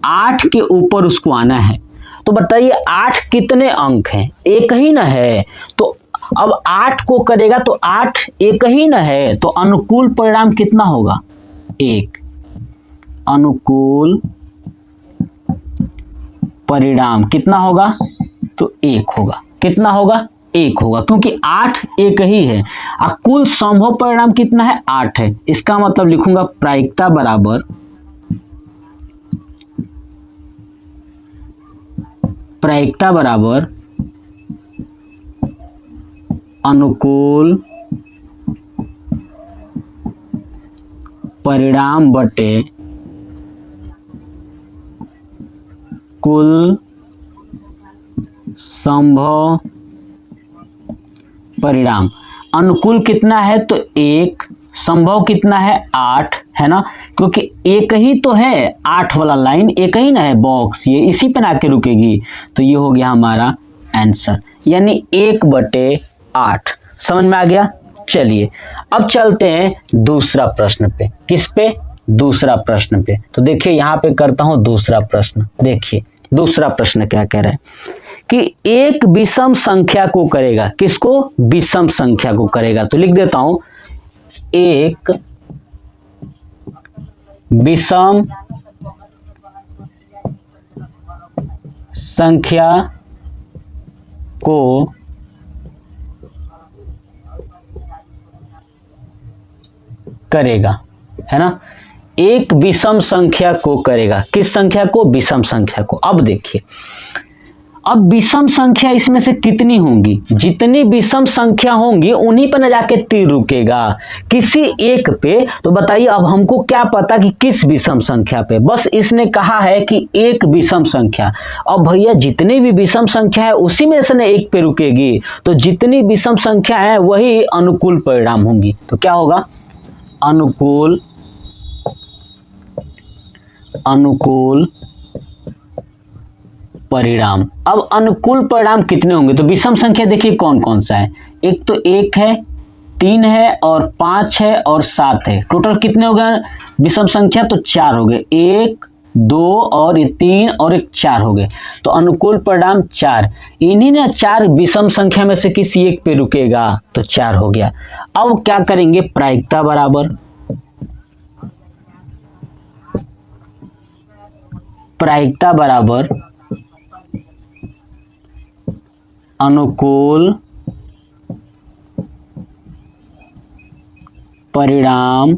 8 के ऊपर उसको आना है। तो बताइए 8 कितने अंक हैं, एक ही ना है, तो अब 8 को करेगा तो 8 एक ही ना है, तो अनुकूल परिणाम कितना होगा, 1। अनुकूल परिणाम कितना होगा, तो 1 होगा। कितना होगा, 1 होगा, क्योंकि 8 एक ही है और कुल संभव परिणाम कितना है, 8 है। इसका मतलब लिखूंगा प्रायिकता बराबर, प्रायिकता बराबर अनुकूल परिणाम बटे कुल संभव परिणाम। अनुकूल कितना है, तो 1, संभव कितना है, 8, है ना, क्योंकि एक ही तो है, 8 वाला लाइन एक ही ना है बॉक्स, ये इसी पे ना आके रुकेगी। तो ये हो गया हमारा आंसर, यानी 1/8। समझ में आ गया। चलिए अब चलते हैं दूसरा प्रश्न पे। किस पे, दूसरा प्रश्न पे। तो देखिए यहाँ पे करता हूं दूसरा प्रश्न। देखिए दूसरा प्रश्न क्या कह रहा है कि एक विषम संख्या को करेगा, किसको, विषम संख्या को करेगा। तो लिख देता हूं, एक विषम संख्या को करेगा, है ना। एक विषम संख्या को करेगा। किस संख्या को? विषम संख्या को। अब देखिए, अब विषम संख्या इसमें से कितनी होंगी? जितनी विषम संख्या होंगी उन्हीं पर न जाके तीर रुकेगा, किसी एक पे। तो बताइए अब हमको क्या पता कि किस विषम संख्या पे, बस इसने कहा है कि एक विषम संख्या। अब भैया जितनी भी विषम संख्या है उसी में से न एक पे रुकेगी, तो जितनी विषम संख्या है वही अनुकूल परिणाम होंगी। तो क्या होगा? अनुकूल परिणाम। अब अनुकूल परिणाम कितने होंगे? तो विषम संख्या देखिए कौन कौन सा है। एक तो 1 है, 3 है और 5 है और 7 है। टोटल कितने हो गए विषम संख्या? तो 4 हो गए। 1, 2 और 3 और 1 4 हो गए। तो अनुकूल परिणाम 4। इन्हीं ने 4 विषम संख्या में से किसी एक पे रुकेगा, तो 4 हो गया। अब क्या करेंगे? प्रायिकता बराबर अनुकूल परिणाम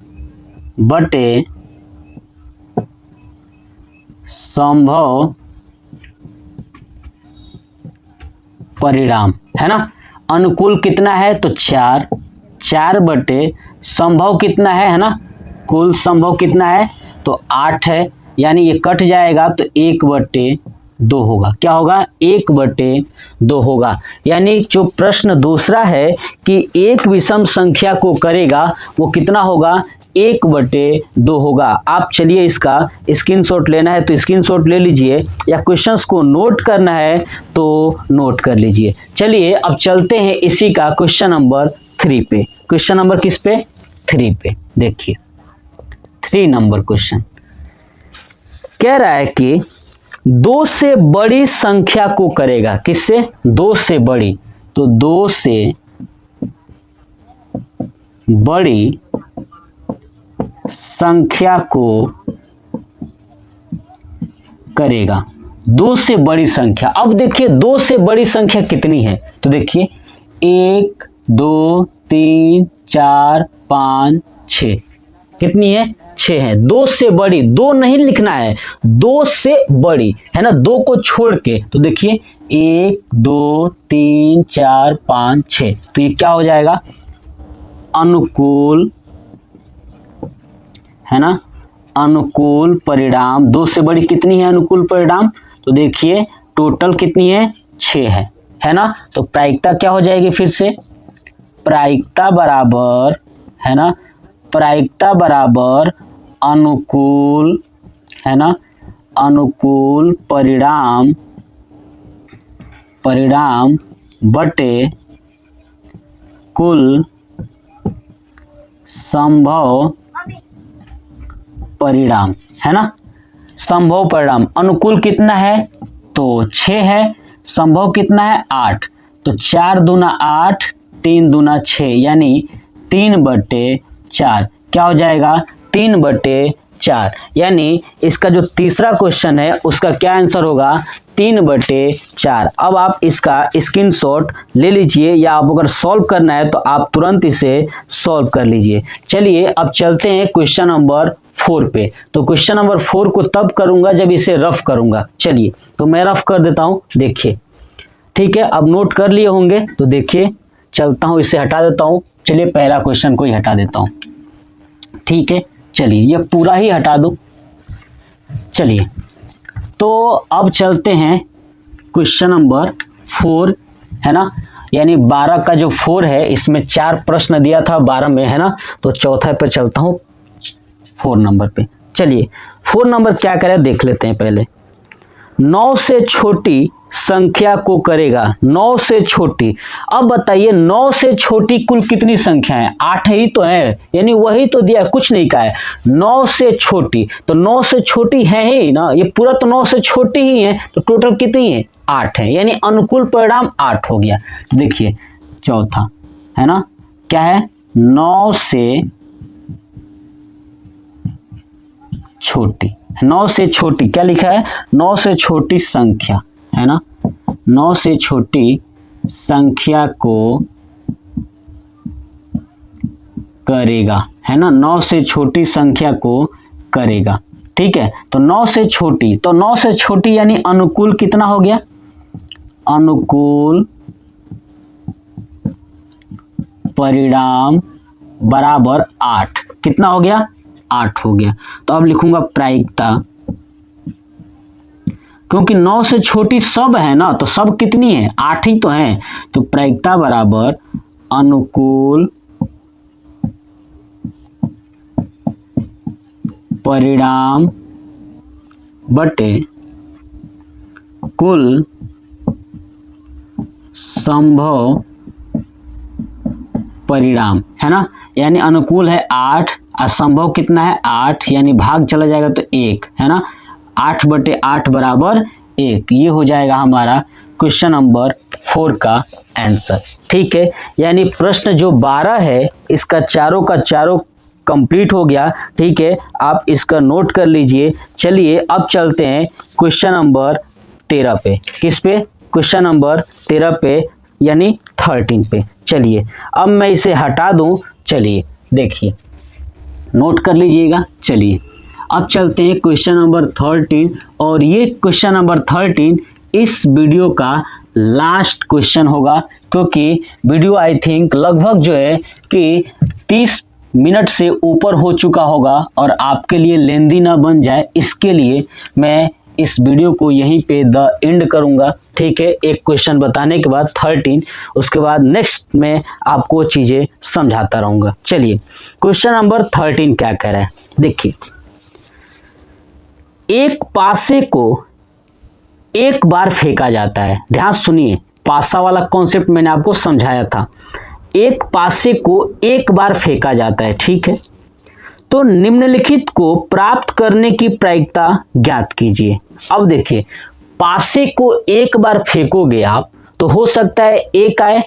बटे संभव परिणाम, है ना। अनुकूल कितना है? तो 4, 4 बटे संभव कितना है ना। कुल संभव कितना है? तो 8 है, यानी ये कट जाएगा तो 1/2 होगा। क्या होगा? 1/2 होगा। यानी जो प्रश्न दूसरा है कि एक विषम संख्या को करेगा, वो कितना होगा? 1/2 होगा। आप चलिए इसका स्क्रीनशॉट लेना है तो स्क्रीनशॉट ले लीजिए, या क्वेश्चंस को नोट करना है तो नोट कर लीजिए। चलिए अब चलते हैं इसी का क्वेश्चन नंबर 3 पे। क्वेश्चन नंबर किस पे? 3 पे। देखिए 3 नंबर क्वेश्चन कह रहा है कि 2 से बड़ी संख्या को करेगा। किससे? 2 से बड़ी। तो 2 से बड़ी संख्या को करेगा। 2 से बड़ी संख्या। अब देखिए 2 से बड़ी संख्या कितनी है? तो देखिए 1, 2, 3, 4, 5, 6। कितनी है? 6 है। 2 से बड़ी, 2 नहीं लिखना है, 2 से बड़ी, है ना। 2 को छोड़ के तो देखिए 1, 2, 3, 4, 5, 6। तो ये क्या हो जाएगा? अनुकूल, है ना, अनुकूल परिणाम। 2 से बड़ी कितनी है अनुकूल परिणाम? तो देखिए टोटल कितनी है? 6 है ना। तो प्रायिकता क्या हो जाएगी? फिर से प्रायिकता बराबर, है ना, प्रायिकता बराबर अनुकूल, है ना, अनुकूल परिणाम बटे कुल संभव परिणाम, है ना। संभव परिणाम अनुकूल कितना है? तो 6 है। संभव कितना है? 8। तो 4 दूना 8, 3 दूना 6, यानी 3/4। क्या हो जाएगा? 3/4। यानी इसका जो तीसरा क्वेश्चन है उसका क्या आंसर होगा? 3/4। अब आप इसका स्क्रीनशॉट ले लीजिए, या आप अगर सॉल्व करना है तो आप तुरंत इसे सॉल्व कर लीजिए। चलिए अब चलते हैं क्वेश्चन नंबर 4 पे। तो क्वेश्चन नंबर 4 को तब करूंगा जब इसे रफ करूंगा। चलिए तो मैं रफ कर देता हूं। देखिए ठीक है, अब नोट कर लिए होंगे तो देखिए चलता हूं, इसे हटा देता हूं। चलिए पहला क्वेश्चन को ही हटा देता हूं। ठीक है, चलिए ये पूरा ही हटा दो। चलिए तो अब चलते हैं क्वेश्चन नंबर 4, है ना। यानी 12 का जो 4 है इसमें 4 प्रश्न दिया था 12 में, है ना। तो चौथा पे चलता हूँ 4 नंबर पे। चलिए 4 नंबर क्या करें देख लेते हैं पहले। 9 से छोटी संख्या को करेगा। 9 से छोटी। अब बताइए 9 से छोटी कुल कितनी संख्या है? 8 ही तो है, यानी वही तो दिया, कुछ नहीं कहा है। 9 से छोटी, तो 9 से छोटी है ही ना, ये पूरा तो 9 से छोटी ही है। तो टोटल कितनी है? 8 है, यानी अनुकूल परिणाम 8 हो गया। तो देखिए चौथा, है ना, क्या है? 9 से छोटी। 9 से छोटी क्या लिखा है? 9 से छोटी संख्या, है ना। 9 से छोटी संख्या को करेगा, है ना। 9 से छोटी संख्या को करेगा। ठीक है, तो 9 से छोटी, तो 9 से छोटी यानी अनुकूल कितना हो गया, अनुकूल परिणाम बराबर 8, कितना हो गया, 8 हो गया। तो अब लिखूंगा प्रायिकता, क्योंकि 9 से छोटी सब है ना, तो सब कितनी है, 8 ही तो है। तो प्रायिकता बराबर अनुकूल परिणाम बटे कुल संभव परिणाम, है ना। यानी अनुकूल है 8, असंभव कितना है 8, यानी भाग चला जाएगा तो 1, है ना। 8/8 बराबर 1, ये हो जाएगा हमारा क्वेश्चन नंबर 4 का आंसर। ठीक है, यानी प्रश्न जो 12 है इसका चारों का चारों कंप्लीट हो गया। ठीक है, आप इसका नोट कर लीजिए। चलिए अब चलते हैं क्वेश्चन नंबर 13 पे। किस पे, क्वेश्चन नंबर 13 पे यानी 13 पे। चलिए अब मैं इसे हटा दूं, चलिए देखिए नोट कर लीजिएगा। चलिए अब चलते हैं क्वेश्चन नंबर 13, और ये क्वेश्चन नंबर 13 इस वीडियो का लास्ट क्वेश्चन होगा, क्योंकि वीडियो आई थिंक लगभग जो है कि 30 मिनट से ऊपर हो चुका होगा और आपके लिए लेंदी ना बन जाए, इसके लिए मैं इस वीडियो को यहीं पे द एंड करूंगा। ठीक है, एक क्वेश्चन बताने के बाद 13, उसके बाद नेक्स्ट में आपको चीज़ें समझाता रहूँगा। चलिए क्वेश्चन नंबर 13 क्या कह रहा है, देखिए। एक पासे को एक बार फेंका जाता है, ध्यान सुनिए, पासा वाला कॉन्सेप्ट मैंने आपको समझाया था। एक पासे को एक बार फेंका जाता है, ठीक है। तो निम्नलिखित को प्राप्त करने की प्रायिकता ज्ञात कीजिए। अब देखिए, पासे को एक बार फेंकोगे आप तो हो सकता है 1 आए,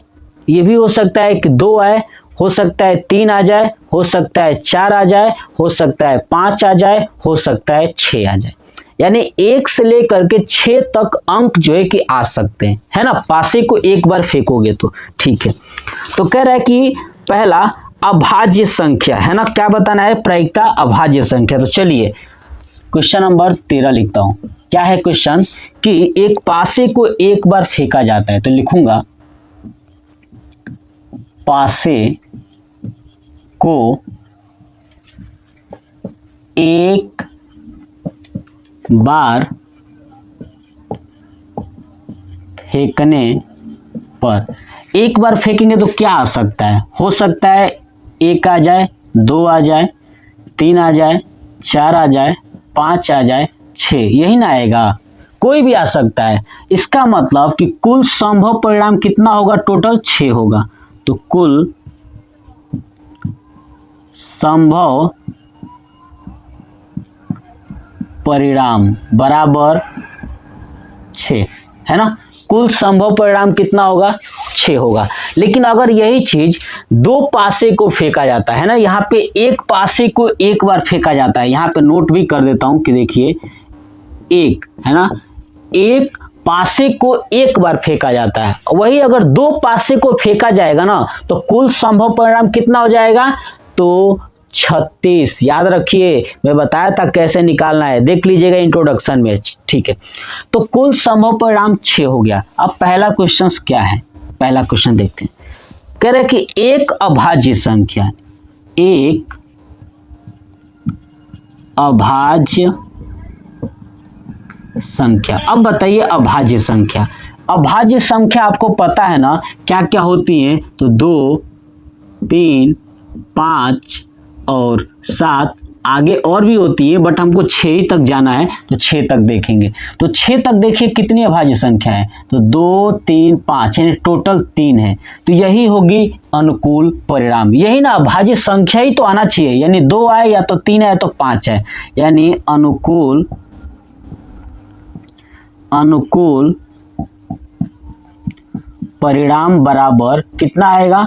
ये भी हो सकता है कि 2 आए, हो सकता है 3 आ जाए, हो सकता है 4 आ जाए, हो सकता है 5 आ जाए, हो सकता है 6 आ जाए। यानी 1 से लेकर के 6 तक अंक जो है कि आ सकते हैं, है ना, पासे को एक बार फेंकोगे तो। ठीक है, तो कह रहा है कि पहला अभाज्य संख्या, है ना, क्या बताना है, प्रायिकता अभाज्य संख्या। तो चलिए क्वेश्चन नंबर 13 लिखता हूं। क्या है क्वेश्चन, कि एक पासे को एक बार फेंका जाता है, तो लिखूंगा पासे को एक बार फेंकने पर, एक बार फेंकेंगे तो क्या आ सकता है, हो सकता है 1 आ जाए, 2 आ जाए, 3 आ जाए, 4 आ जाए, 5 आ जाए, 6, यही ना आएगा, कोई भी आ सकता है। इसका मतलब कि कुल संभव परिणाम कितना होगा, टोटल 6 होगा। तो कुल संभव परिणाम बराबर 6, है ना। कुल संभव परिणाम कितना होगा, 6 होगा। लेकिन अगर यही चीज 2 पासे को फेंका जाता है ना, यहाँ पे एक पासे को एक बार फेंका जाता है, यहाँ पे नोट भी कर देता हूं कि देखिए 1, है ना, एक पासे को एक बार फेंका जाता है। वही अगर 2 पासे को फेंका जाएगा ना, तो कुल संभव परिणाम कितना हो जाएगा, तो 36। याद रखिए, मैं बताया था कैसे निकालना है, देख लीजिएगा इंट्रोडक्शन में। ठीक है, तो कुल संभव परिणाम 6 हो गया। अब पहला क्वेश्चन क्या है, पहला क्वेश्चन देखते हैं। कह रहे कि एक अभाज्य संख्या, एक अभाज्य संख्या। अब बताइए अभाज्य संख्या, अभाज्य संख्या आपको पता है ना क्या क्या होती है, तो 2, 3, 5 और 7, आगे और भी होती है बट हमको 6 ही तक जाना है, तो 6 तक देखेंगे। तो 6 तक देखिए कितनी अभाज्य संख्या है, तो 2, 3, 5 यानी टोटल 3 है। तो यही होगी अनुकूल परिणाम, यही ना अभाज्य संख्या ही तो आना चाहिए, यानी 2 आए या तो 3 आए तो 5 है, यानी अनुकूल परिणाम बराबर कितना आएगा,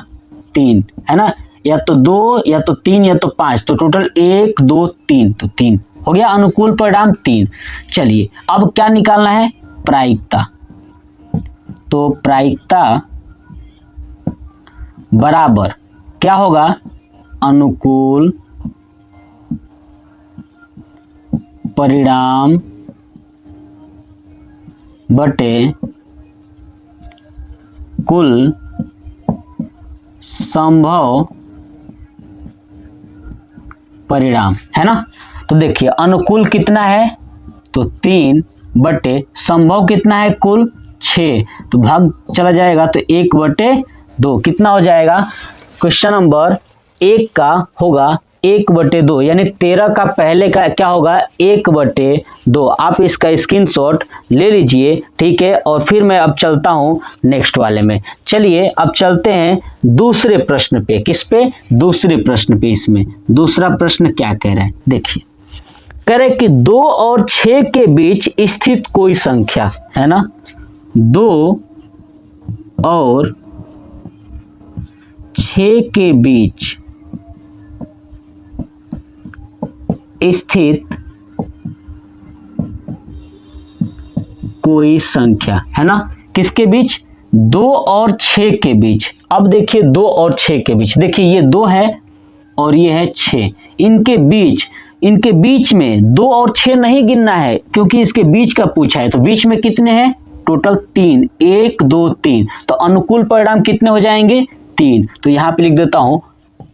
3, है ना, या तो 2 या तो 3 या तो 5, तो टोटल 1, 2, 3, तो 3 हो गया, अनुकूल परिणाम 3। चलिए अब क्या निकालना है, प्रायिकता। तो प्रायिकता बराबर क्या होगा, अनुकूल परिणाम बटे कुल संभव परिणाम, है ना। तो देखिए अनुकूल कितना है, तो 3 बटे संभव कितना है, कुल 6, तो भाग चला जाएगा तो 1/2 कितना हो जाएगा। क्वेश्चन नंबर 1 का होगा 1/2, यानी 13 का पहले का क्या होगा 1/2। आप इसका स्क्रीनशॉट ले लीजिए, ठीक है। और फिर मैं अब चलता हूँ नेक्स्ट वाले में। चलिए अब चलते हैं दूसरे प्रश्न पे। किस पे, दूसरे प्रश्न पे। इसमें दूसरा प्रश्न क्या कह रहा है, देखिए। कह रहे कि 2 और 6 के बीच स्थित कोई संख्या, है ना, 2 और 6 के बीच स्थित कोई संख्या, है ना, किसके बीच, 2 और 6 के बीच। अब देखिए 2 और 6 के बीच, देखिए ये 2 है और ये है 6, इनके बीच में 2 और 6 नहीं गिनना है क्योंकि इसके बीच का पूछा है। तो बीच में कितने हैं, टोटल 3, 1 2 3। तो अनुकूल परिणाम कितने हो जाएंगे, 3। तो यहां पे लिख देता हूं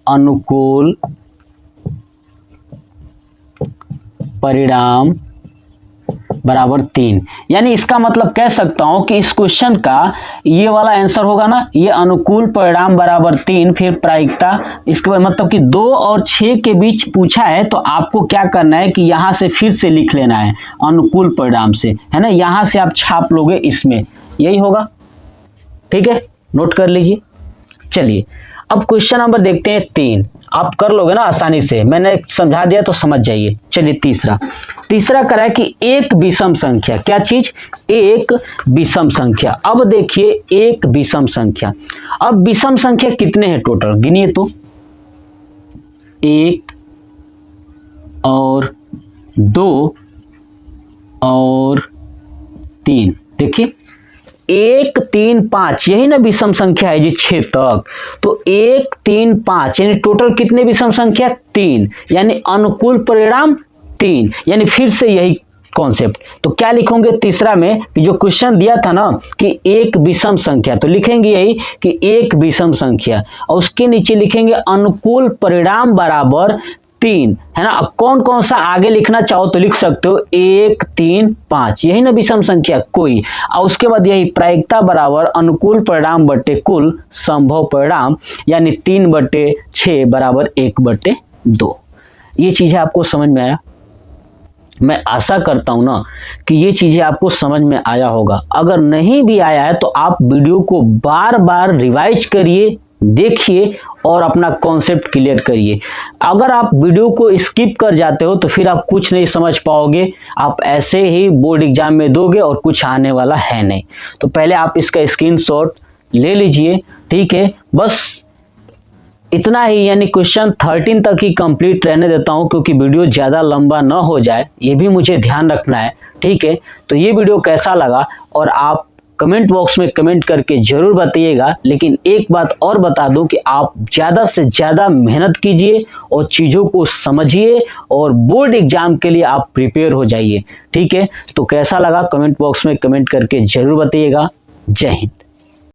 अनुकूल परिणाम बराबर 3। यानी इसका मतलब कह सकता हूं कि इस क्वेश्चन का ये वाला आंसर होगा ना, ये अनुकूल परिणाम बराबर 3, फिर प्रायिकता। इसके मतलब कि 2 और 6 के बीच पूछा है तो आपको क्या करना है कि यहां से फिर से लिख लेना है अनुकूल परिणाम से, है ना। यहां से आप छाप लोगे, इसमें यही होगा, ठीक है, नोट कर लीजिए। चलिए अब क्वेश्चन नंबर देखते हैं 3। आप कर लोगे ना आसानी से, मैंने समझा दिया तो समझ जाइए। चलिए तीसरा करा है कि एक विषम संख्या, क्या चीज, एक विषम संख्या। अब देखिए एक विषम संख्या, अब विषम संख्या कितने हैं टोटल, गिनिए तो 1 और 2 और 3। देखिए 1 3 5, यही ना विषम संख्या है जी 6 तक। तो 1 3 5 यानी टोटल कितने विषम संख्या, 3, यानी अनुकूल परिणाम 3। यानी फिर से यही कॉन्सेप्ट। तो क्या लिखोगे तीसरा में कि जो क्वेश्चन दिया था ना कि एक विषम संख्या, तो लिखेंगे यही कि एक विषम संख्या, और उसके नीचे लिखेंगे अनुकूल परिणाम बराबर 3, है ना। अब कौन कौन सा आगे लिखना चाहो तो लिख सकते हो, 1 3 5, यही ना विषम संख्या कोई, और उसके बाद यही प्रायिकता बराबर अनुकूल परिणाम बटे कुल संभव परिणाम, यानी 3/6 बराबर 1/2। ये चीजें आपको समझ में आया। मैं आशा करता हूं ना कि ये चीजें आपको समझ में आया होगा। अगर नहीं भी आया है तो आप वीडियो को बार बार रिवाइज करिए, देखिए और अपना कॉन्सेप्ट क्लियर करिए। अगर आप वीडियो को स्किप कर जाते हो तो फिर आप कुछ नहीं समझ पाओगे, आप ऐसे ही बोर्ड एग्जाम में दोगे और कुछ आने वाला है नहीं। तो पहले आप इसका स्क्रीनशॉट ले लीजिए, ठीक है। बस इतना ही, यानी क्वेश्चन 13 तक ही कंप्लीट रहने देता हूं क्योंकि वीडियो ज़्यादा लंबा ना हो जाए, ये भी मुझे ध्यान रखना है, ठीक है। तो ये वीडियो कैसा लगा और आप कमेंट बॉक्स में कमेंट करके ज़रूर बताइएगा। लेकिन एक बात और बता दूं कि आप ज़्यादा से ज़्यादा मेहनत कीजिए और चीज़ों को समझिए और बोर्ड एग्जाम के लिए आप प्रिपेयर हो जाइए, ठीक है। तो कैसा लगा कमेंट बॉक्स में कमेंट करके ज़रूर बताइएगा। जय हिंद।